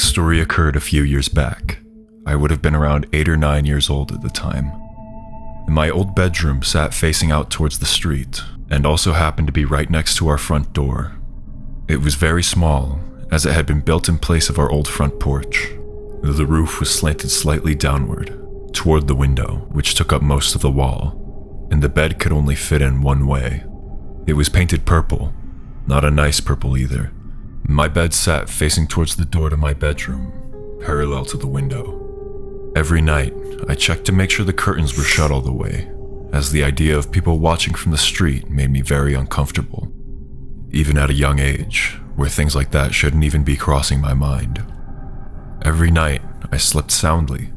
This story occurred a few years back. I would have been around 8 or 9 years old at the time. My old bedroom sat facing out towards the street, and also happened to be right next to our front door. It was very small, as it had been built in place of our old front porch. The roof was slanted slightly downward, toward the window, which took up most of the wall, and the bed could only fit in one way. It was painted purple, not a nice purple either. My bed sat facing towards the door to my bedroom, parallel to the window. Every night, I checked to make sure the curtains were shut all the way, as the idea of people watching from the street made me very uncomfortable, even at a young age, where things like that shouldn't even be crossing my mind. Every night, I slept soundly.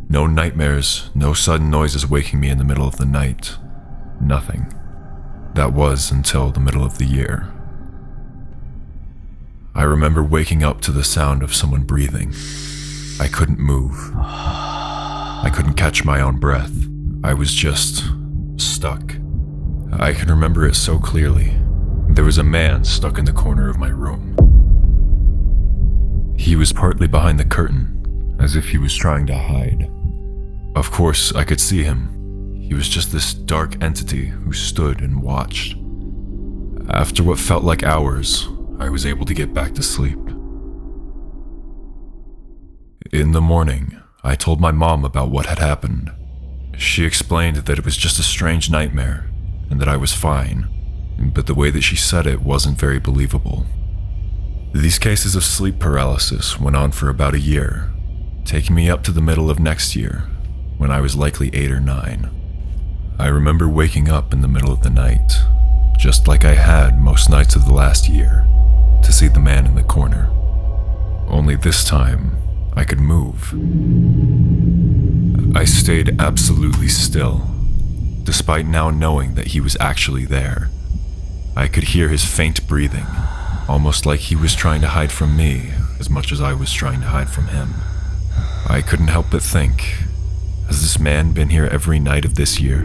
No nightmares, no sudden noises waking me in the middle of the night. Nothing. That was until the middle of the year. I remember waking up to the sound of someone breathing. I couldn't move. I couldn't catch my own breath. I was just stuck. I can remember it so clearly. There was a man stuck in the corner of my room. He was partly behind the curtain, as if he was trying to hide. Of course, I could see him. He was just this dark entity who stood and watched. After what felt like hours, I was able to get back to sleep. In the morning, I told my mom about what had happened. She explained that it was just a strange nightmare and that I was fine, but the way that she said it wasn't very believable. These cases of sleep paralysis went on for about a year, taking me up to the middle of next year, when I was likely 8 or 9. I remember waking up in the middle of the night, just like I had most nights of the last year, to see the man in the corner. Only this time, I could move. I stayed absolutely still, despite now knowing that he was actually there. I could hear his faint breathing, almost like he was trying to hide from me as much as I was trying to hide from him. I couldn't help but think, has this man been here every night of this year?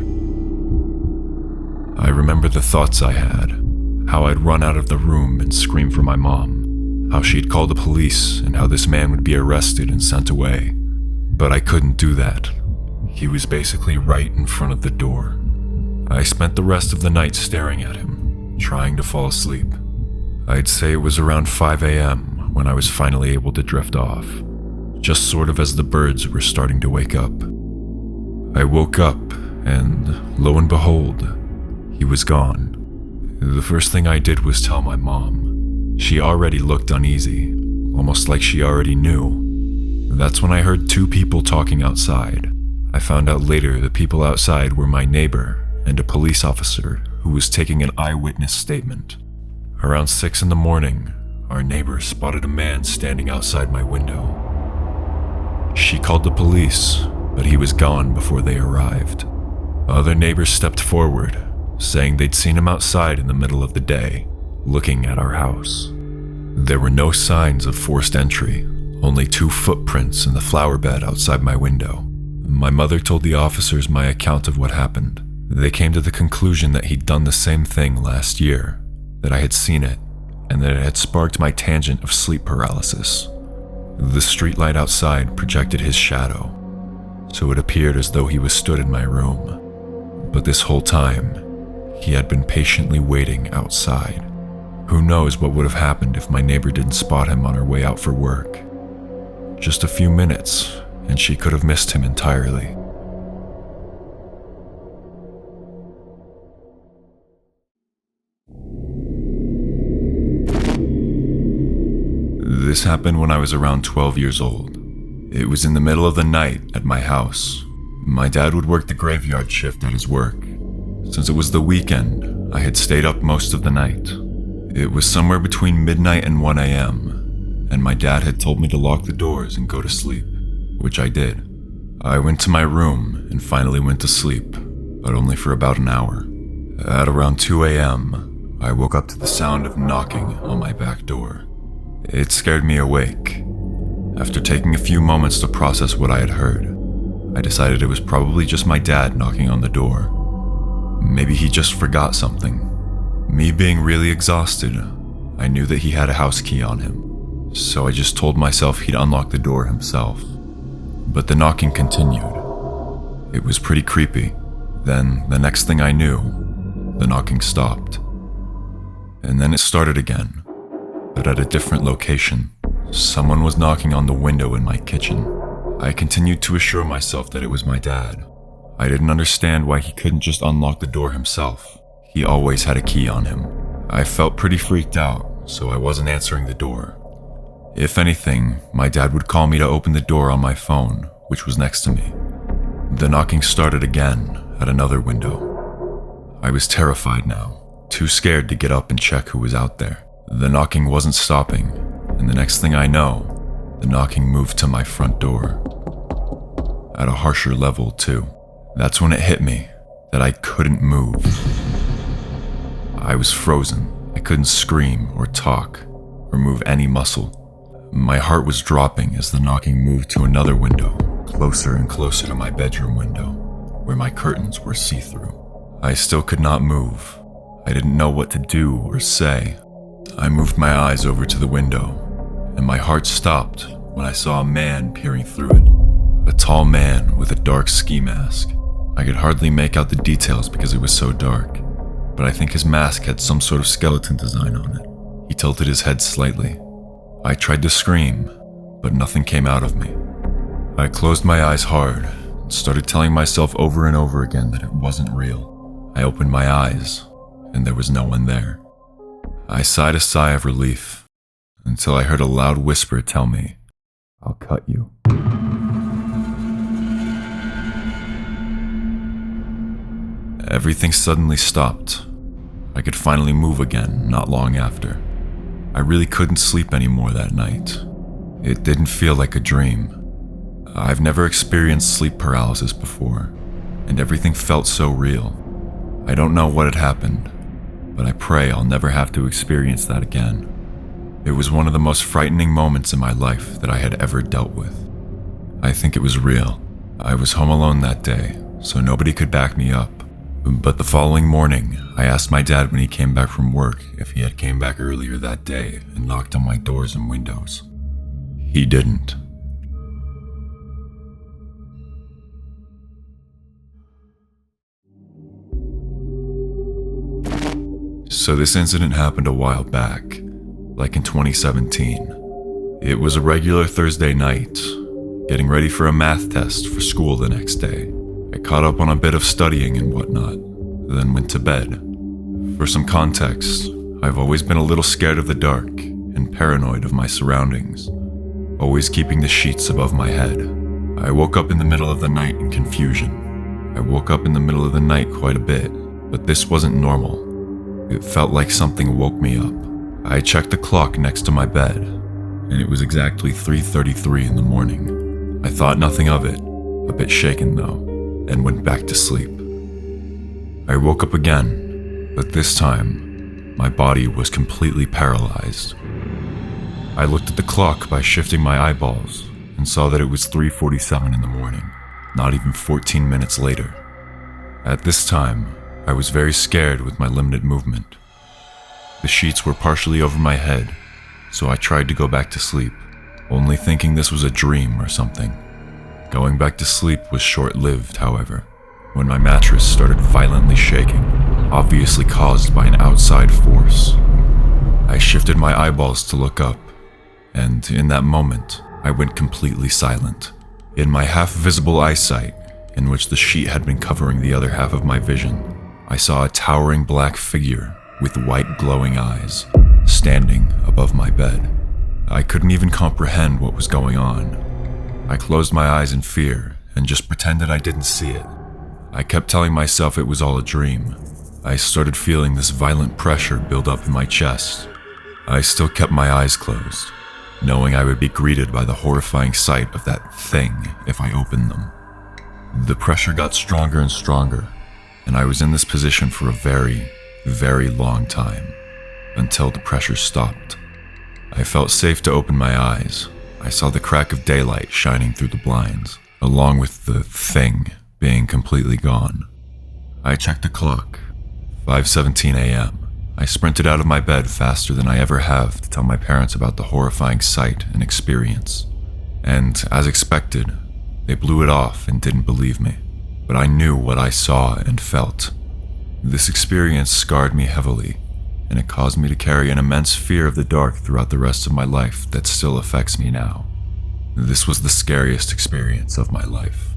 I remember the thoughts I had, how I'd run out of the room and scream for my mom, how she'd call the police, and how this man would be arrested and sent away. But I couldn't do that. He was basically right in front of the door. I spent the rest of the night staring at him, trying to fall asleep. I'd say it was around 5 a.m. when I was finally able to drift off, just sort of as the birds were starting to wake up. I woke up, and lo and behold, he was gone. The first thing I did was tell my mom. She already looked uneasy, almost like she already knew. That's when I heard 2 people talking outside. I found out later the people outside were my neighbor and a police officer who was taking an eyewitness statement. Around 6 in the morning, our neighbor spotted a man standing outside my window. She called the police, but he was gone before they arrived. Other neighbors stepped forward, saying they'd seen him outside in the middle of the day, looking at our house. There were no signs of forced entry, only 2 footprints in the flower bed outside my window. My mother told the officers my account of what happened. They came to the conclusion that he'd done the same thing last year, that I had seen it, and that it had sparked my tangent of sleep paralysis. The streetlight outside projected his shadow, so it appeared as though he was stood in my room. But this whole time, he had been patiently waiting outside. Who knows what would have happened if my neighbor didn't spot him on her way out for work. Just a few minutes, and she could have missed him entirely. This happened when I was around 12 years old. It was in the middle of the night at my house. My dad would work the graveyard shift at his work. Since it was the weekend, I had stayed up most of the night. It was somewhere between midnight and 1 a.m., and my dad had told me to lock the doors and go to sleep, which I did. I went to my room and finally went to sleep, but only for about an hour. At around 2 a.m., I woke up to the sound of knocking on my back door. It scared me awake. After taking a few moments to process what I had heard, I decided it was probably just my dad knocking on the door. Maybe he just forgot something. Me being really exhausted, I knew that he had a house key on him, so I just told myself he'd unlock the door himself. But the knocking continued. It was pretty creepy. Then, the next thing I knew, the knocking stopped. And then it started again, but at a different location. Someone was knocking on the window in my kitchen. I continued to assure myself that it was my dad. I didn't understand why he couldn't just unlock the door himself. He always had a key on him. I felt pretty freaked out, so I wasn't answering the door. If anything, my dad would call me to open the door on my phone, which was next to me. The knocking started again at another window. I was terrified now, too scared to get up and check who was out there. The knocking wasn't stopping, and the next thing I know, the knocking moved to my front door. At a harsher level, too. That's when it hit me that I couldn't move. I was frozen. I couldn't scream or talk or move any muscle. My heart was dropping as the knocking moved to another window, closer and closer to my bedroom window, where my curtains were see-through. I still could not move. I didn't know what to do or say. I moved my eyes over to the window, and my heart stopped when I saw a man peering through it. A tall man with a dark ski mask. I could hardly make out the details because it was so dark, but I think his mask had some sort of skeleton design on it. He tilted his head slightly. I tried to scream, but nothing came out of me. I closed my eyes hard and started telling myself over and over again that it wasn't real. I opened my eyes, and there was no one there. I sighed a sigh of relief until I heard a loud whisper tell me, "I'll cut you." Everything suddenly stopped. I could finally move again not long after. I really couldn't sleep anymore that night. It didn't feel like a dream. I've never experienced sleep paralysis before, and everything felt so real. I don't know what had happened, but I pray I'll never have to experience that again. It was one of the most frightening moments in my life that I had ever dealt with. I think it was real. I was home alone that day, so nobody could back me up. But the following morning, I asked my dad when he came back from work if he had came back earlier that day and knocked on my doors and windows. He didn't. So this incident happened a while back, like in 2017. It was a regular Thursday night, getting ready for a math test for school the next day. I caught up on a bit of studying and whatnot, then went to bed. For some context, I've always been a little scared of the dark and paranoid of my surroundings, always keeping the sheets above my head. I woke up in the middle of the night in confusion. I woke up in the middle of the night quite a bit, but this wasn't normal. It felt like something woke me up. I checked the clock next to my bed, and it was exactly 3:33 in the morning. I thought nothing of it, a bit shaken though, and went back to sleep. I woke up again, but this time, my body was completely paralyzed. I looked at the clock by shifting my eyeballs and saw that it was 3:47 in the morning, not even 14 minutes later. At this time, I was very scared with my limited movement. The sheets were partially over my head, so I tried to go back to sleep, only thinking this was a dream or something. Going back to sleep was short-lived, however, when my mattress started violently shaking, obviously caused by an outside force. I shifted my eyeballs to look up, and in that moment, I went completely silent. In my half-visible eyesight, in which the sheet had been covering the other half of my vision, I saw a towering black figure with white glowing eyes, standing above my bed. I couldn't even comprehend what was going on. I closed my eyes in fear and just pretended I didn't see it. I kept telling myself it was all a dream. I started feeling this violent pressure build up in my chest. I still kept my eyes closed, knowing I would be greeted by the horrifying sight of that thing if I opened them. The pressure got stronger and stronger, and I was in this position for a very, very long time, until the pressure stopped. I felt safe to open my eyes. I saw the crack of daylight shining through the blinds, along with the thing being completely gone. I checked the clock, 5:17 a.m. I sprinted out of my bed faster than I ever have to tell my parents about the horrifying sight and experience. And, as expected, they blew it off and didn't believe me. But I knew what I saw and felt. This experience scarred me heavily, and it caused me to carry an immense fear of the dark throughout the rest of my life that still affects me now. This was the scariest experience of my life.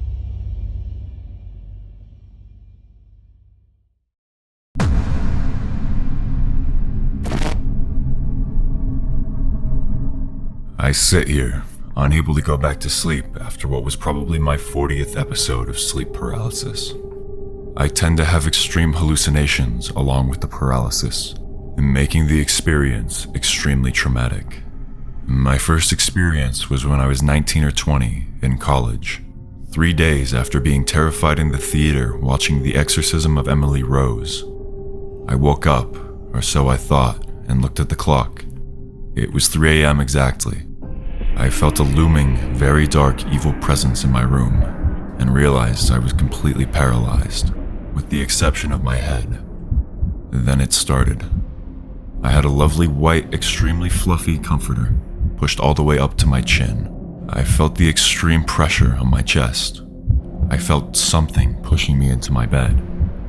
I sit here, unable to go back to sleep after what was probably my 40th episode of sleep paralysis. I tend to have extreme hallucinations along with the paralysis, making the experience extremely traumatic. My first experience was when I was 19 or 20 in college, 3 days after being terrified in the theater watching The Exorcism of Emily Rose. I woke up, or so I thought, and looked at the clock. It was 3 a.m. exactly. I felt a looming, very dark, evil presence in my room, and realized I was completely paralyzed, with the exception of my head. Then it started. I had a lovely white, extremely fluffy comforter, pushed all the way up to my chin. I felt the extreme pressure on my chest. I felt something pushing me into my bed,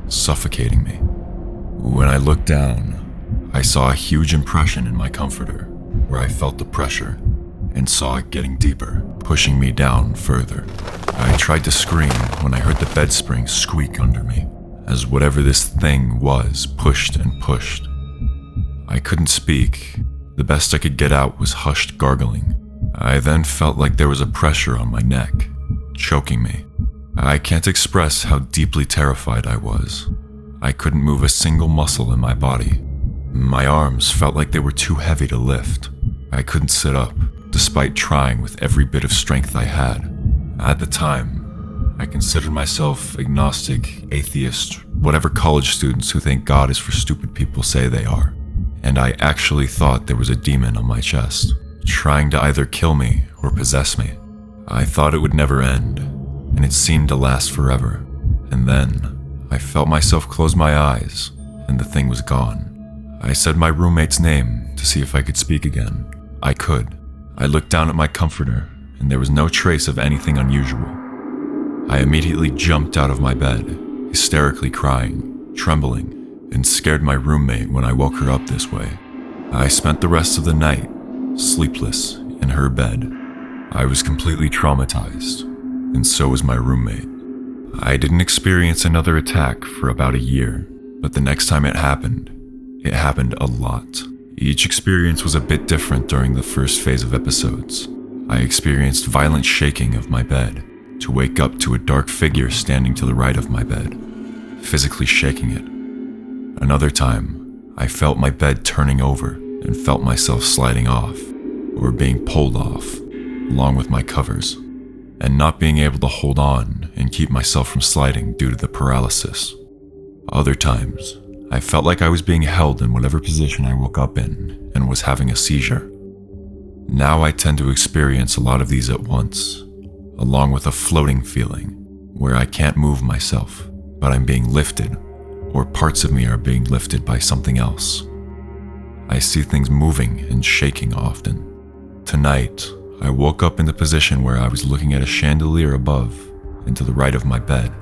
suffocating me. When I looked down, I saw a huge impression in my comforter, where I felt the pressure, and saw it getting deeper, pushing me down further. I tried to scream when I heard the bed spring squeak under me, as whatever this thing was pushed and pushed. I couldn't speak. The best I could get out was hushed gargling. I then felt like there was a pressure on my neck, choking me. I can't express how deeply terrified I was. I couldn't move a single muscle in my body. My arms felt like they were too heavy to lift. I couldn't sit up, despite trying with every bit of strength I had. At the time, I considered myself agnostic, atheist, whatever college students who think God is for stupid people say they are. And I actually thought there was a demon on my chest, trying to either kill me or possess me. I thought it would never end, and it seemed to last forever. And then, I felt myself close my eyes, and the thing was gone. I said my roommate's name to see if I could speak again. I could. I looked down at my comforter, and there was no trace of anything unusual. I immediately jumped out of my bed, hysterically crying, trembling, and scared my roommate when I woke her up this way. I spent the rest of the night, sleepless, in her bed. I was completely traumatized, and so was my roommate. I didn't experience another attack for about a year, but the next time it happened a lot. Each experience was a bit different during the first phase of episodes. I experienced violent shaking of my bed, to wake up to a dark figure standing to the right of my bed, physically shaking it. Another time, I felt my bed turning over and felt myself sliding off, or being pulled off, along with my covers, and not being able to hold on and keep myself from sliding due to the paralysis. Other times, I felt like I was being held in whatever position I woke up in and was having a seizure. Now I tend to experience a lot of these at once, along with a floating feeling where I can't move myself, but I'm being lifted, or parts of me are being lifted by something else. I see things moving and shaking often. Tonight, I woke up in the position where I was looking at a chandelier above and to the right of my bed,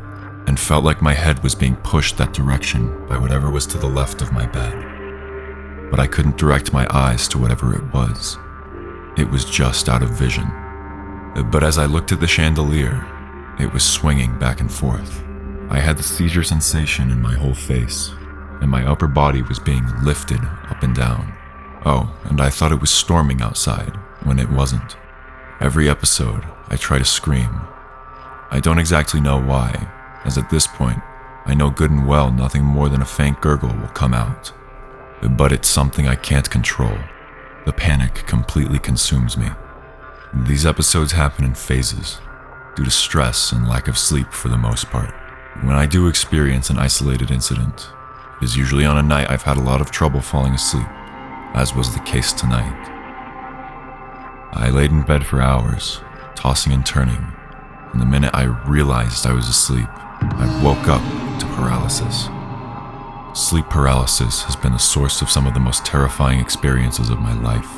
and felt like my head was being pushed that direction by whatever was to the left of my bed. But I couldn't direct my eyes to whatever it was. It was just out of vision. But as I looked at the chandelier, it was swinging back and forth. I had the seizure sensation in my whole face, and my upper body was being lifted up and down. Oh, and I thought it was storming outside, when it wasn't. Every episode, I try to scream. I don't exactly know why, as at this point, I know good and well nothing more than a faint gurgle will come out. But it's something I can't control. The panic completely consumes me. These episodes happen in phases, due to stress and lack of sleep for the most part. When I do experience an isolated incident, it is usually on a night I've had a lot of trouble falling asleep, as was the case tonight. I laid in bed for hours, tossing and turning, and the minute I realized I was asleep, I woke up to paralysis. Sleep paralysis has been the source of some of the most terrifying experiences of my life,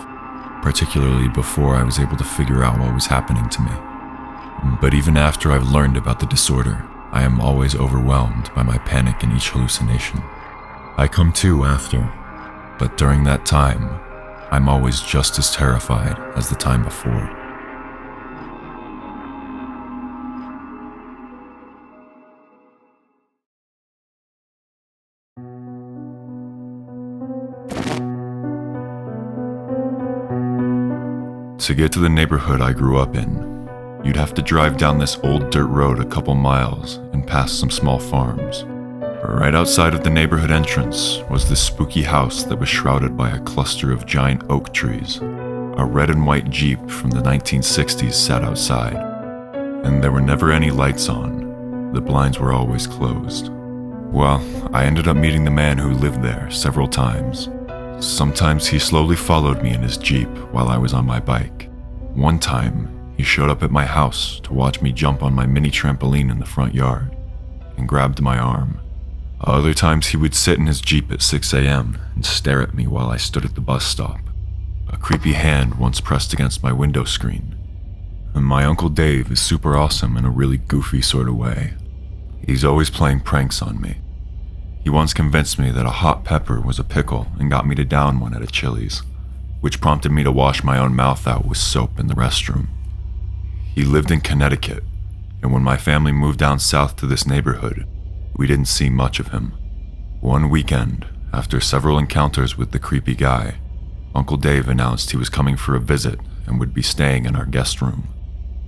particularly before I was able to figure out what was happening to me. But even after I've learned about the disorder, I am always overwhelmed by my panic in each hallucination. I come to after, but during that time, I'm always just as terrified as the time before. To get to the neighborhood I grew up in, you'd have to drive down this old dirt road a couple miles and past some small farms. Right outside of the neighborhood entrance was this spooky house that was shrouded by a cluster of giant oak trees. A red and white Jeep from the 1960s sat outside, and there were never any lights on. The blinds were always closed. Well, I ended up meeting the man who lived there several times. Sometimes he slowly followed me in his Jeep while I was on my bike. One time, he showed up at my house to watch me jump on my mini trampoline in the front yard and grabbed my arm. Other times he would sit in his Jeep at 6 a.m. and stare at me while I stood at the bus stop. A creepy hand once pressed against my window screen. And my Uncle Dave is super awesome in a really goofy sort of way. He's always playing pranks on me. He once convinced me that a hot pepper was a pickle and got me to down one at a Chili's, which prompted me to wash my own mouth out with soap in the restroom. He lived in Connecticut, and when my family moved down south to this neighborhood, we didn't see much of him. One weekend, after several encounters with the creepy guy, Uncle Dave announced he was coming for a visit and would be staying in our guest room.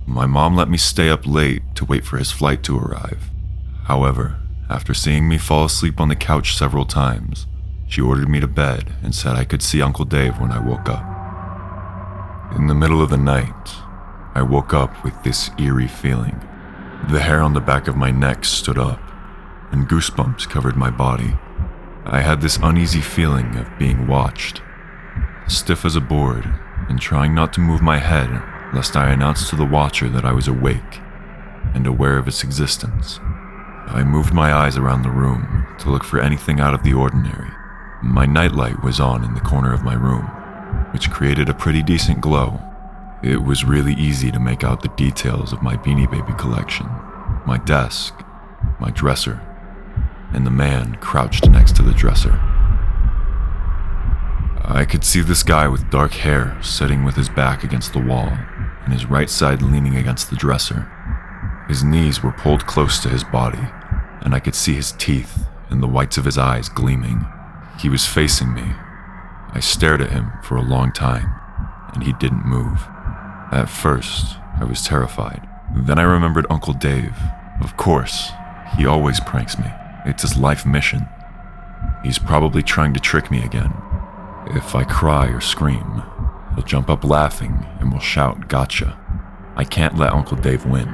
My mom let me stay up late to wait for his flight to arrive. However, after seeing me fall asleep on the couch several times, she ordered me to bed and said I could see Uncle Dave when I woke up. In the middle of the night, I woke up with this eerie feeling. The hair on the back of my neck stood up, and goosebumps covered my body. I had this uneasy feeling of being watched, stiff as a board, and trying not to move my head lest I announce to the watcher that I was awake and aware of its existence. I moved my eyes around the room to look for anything out of the ordinary. My nightlight was on in the corner of my room, which created a pretty decent glow. It was really easy to make out the details of my Beanie Baby collection, my desk, my dresser, and the man crouched next to the dresser. I could see this guy with dark hair sitting with his back against the wall and his right side leaning against the dresser. His knees were pulled close to his body, and I could see his teeth and the whites of his eyes gleaming. He was facing me. I stared at him for a long time, and he didn't move. At first, I was terrified. Then I remembered Uncle Dave. Of course, he always pranks me. It's his life mission. He's probably trying to trick me again. If I cry or scream, he'll jump up laughing and will shout, "Gotcha." I can't let Uncle Dave win.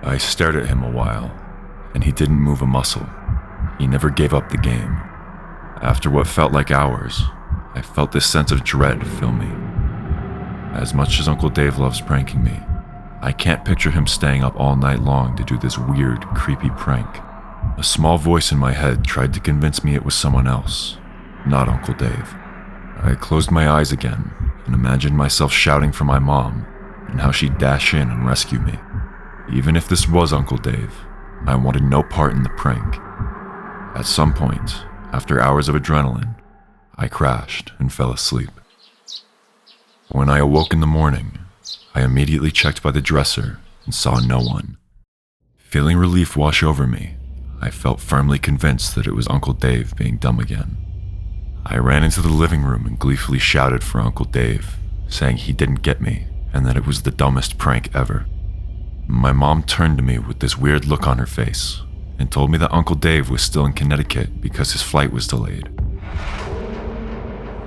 I stared at him a while, and he didn't move a muscle. He never gave up the game. After what felt like hours, I felt this sense of dread fill me. As much as Uncle Dave loves pranking me, I can't picture him staying up all night long to do this weird, creepy prank. A small voice in my head tried to convince me it was someone else, not Uncle Dave. I closed my eyes again and imagined myself shouting for my mom and how she'd dash in and rescue me. Even if this was Uncle Dave, I wanted no part in the prank. At some point, after hours of adrenaline, I crashed and fell asleep. When I awoke in the morning, I immediately checked by the dresser and saw no one. Feeling relief wash over me, I felt firmly convinced that it was Uncle Dave being dumb again. I ran into the living room and gleefully shouted for Uncle Dave, saying he didn't get me and that it was the dumbest prank ever. My mom turned to me with this weird look on her face and told me that Uncle Dave was still in Connecticut because his flight was delayed.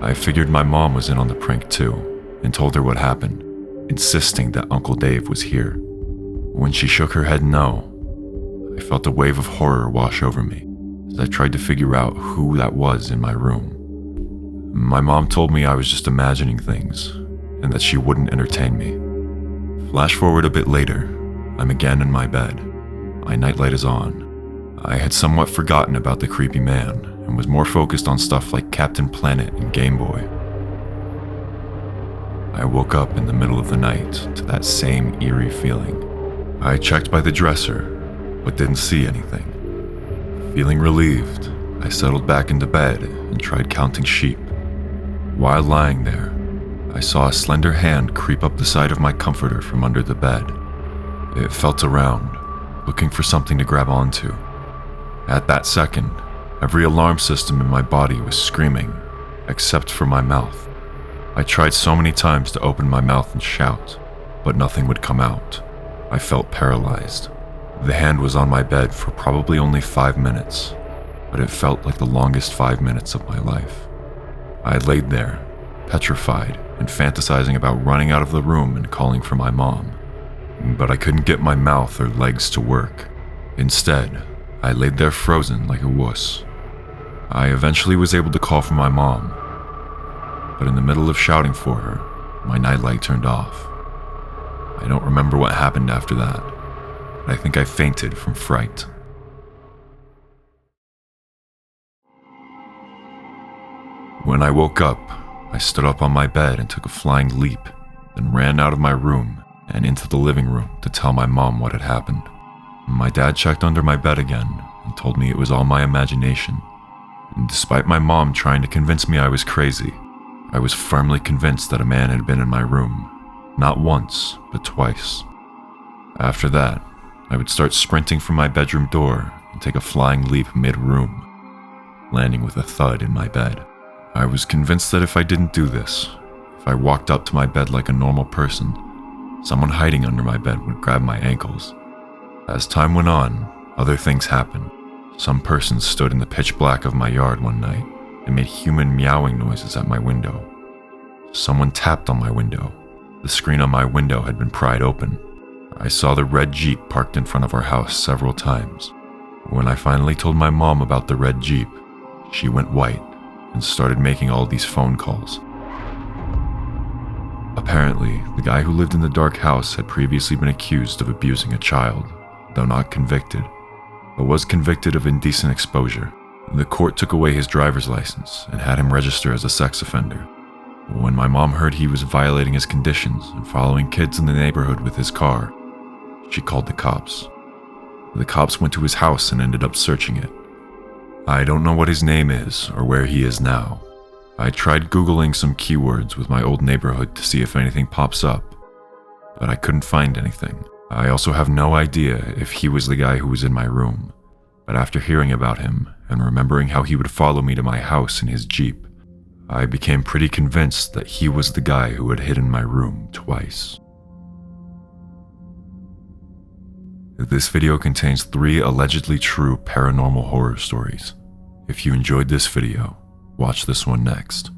I figured my mom was in on the prank too and told her what happened, insisting that Uncle Dave was here. When she shook her head no, I felt a wave of horror wash over me as I tried to figure out who that was in my room. My mom told me I was just imagining things and that she wouldn't entertain me. Flash forward a bit later, I'm again in my bed. My nightlight is on. I had somewhat forgotten about the creepy man and was more focused on stuff like Captain Planet and Game Boy. I woke up in the middle of the night to that same eerie feeling. I checked by the dresser, but didn't see anything. Feeling relieved, I settled back into bed and tried counting sheep. While lying there, I saw a slender hand creep up the side of my comforter from under the bed. It felt around, looking for something to grab onto. At that second, every alarm system in my body was screaming, except for my mouth. I tried so many times to open my mouth and shout, but nothing would come out. I felt paralyzed. The hand was on my bed for probably only 5 minutes, but it felt like the longest 5 minutes of my life. I laid there, petrified and fantasizing about running out of the room and calling for my mom. But I couldn't get my mouth or legs to work. Instead, I laid there frozen like a wuss. I eventually was able to call for my mom, but in the middle of shouting for her, my nightlight turned off. I don't remember what happened after that, but I think I fainted from fright. When I woke up, I stood up on my bed and took a flying leap, then ran out of my room and into the living room to tell my mom what had happened. My dad checked under my bed again and told me it was all my imagination. And despite my mom trying to convince me I was crazy, I was firmly convinced that a man had been in my room, not once, but twice. After that, I would start sprinting from my bedroom door and take a flying leap mid-room, landing with a thud in my bed. I was convinced that if I didn't do this, if I walked up to my bed like a normal person, someone hiding under my bed would grab my ankles. As time went on, other things happened. Some person stood in the pitch black of my yard one night and made human meowing noises at my window. Someone tapped on my window. The screen on my window had been pried open. I saw the red Jeep parked in front of our house several times. When I finally told my mom about the red Jeep, she went white and started making all these phone calls. Apparently, the guy who lived in the dark house had previously been accused of abusing a child, though not convicted, but was convicted of indecent exposure. The court took away his driver's license and had him register as a sex offender. When my mom heard he was violating his conditions and following kids in the neighborhood with his car, she called the cops. The cops went to his house and ended up searching it. I don't know what his name is or where he is now. I tried Googling some keywords with my old neighborhood to see if anything pops up, but I couldn't find anything. I also have no idea if he was the guy who was in my room, but after hearing about him and remembering how he would follow me to my house in his Jeep, I became pretty convinced that he was the guy who had hidden my room twice. This video contains 3 allegedly true paranormal horror stories. If you enjoyed this video, watch this one next.